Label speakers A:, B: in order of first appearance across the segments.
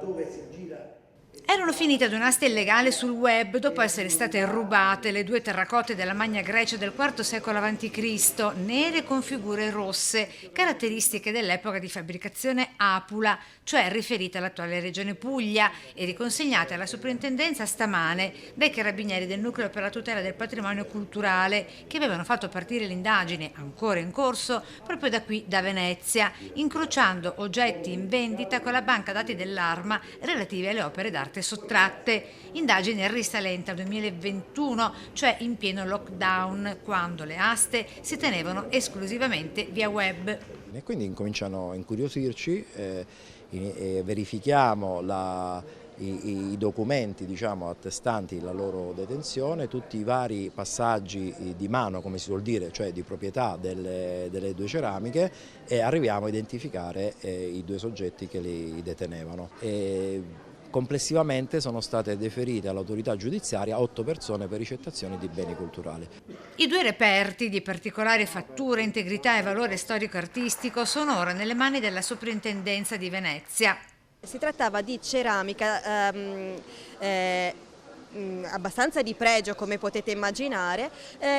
A: dove si gira.
B: Erano finite ad un'asta illegale sul web dopo essere state rubate le 2 terracotte della Magna Grecia del IV secolo a.C., nere con figure rosse, caratteristiche dell'epoca di fabbricazione Apula, cioè riferita all'attuale regione Puglia, e riconsegnate alla soprintendenza stamane dai carabinieri del Nucleo per la tutela del patrimonio culturale, che avevano fatto partire l'indagine, ancora in corso, proprio da qui, da Venezia, incrociando oggetti in vendita con la banca dati dell'Arma relative alle opere d'arte sottratte. Indagine risalente al 2021, cioè in pieno lockdown, quando le aste si tenevano esclusivamente via web.
C: E quindi incominciano a incuriosirci, verifichiamo i documenti, diciamo, attestanti la loro detenzione, tutti i vari passaggi di mano, come si suol dire, cioè di proprietà delle 2 ceramiche, e arriviamo a identificare i 2 soggetti che li detenevano. Complessivamente sono state deferite all'autorità giudiziaria 8 persone per ricettazione di beni culturali.
B: I 2 reperti di particolare fattura, integrità e valore storico-artistico sono ora nelle mani della soprintendenza di Venezia.
D: Si trattava di ceramica abbastanza di pregio, come potete immaginare,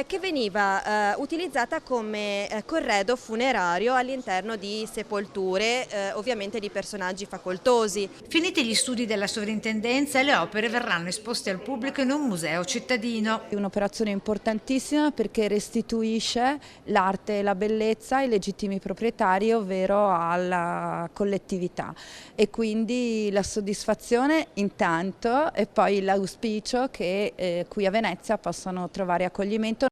D: che veniva utilizzata come corredo funerario all'interno di sepolture, ovviamente di personaggi facoltosi.
B: Finiti gli studi della sovrintendenza, le opere verranno esposte al pubblico in un museo cittadino.
E: È un'operazione importantissima perché restituisce l'arte e la bellezza ai legittimi proprietari, ovvero alla collettività, e quindi la soddisfazione intanto, e poi l'auspicio che qui a Venezia possano trovare accoglimento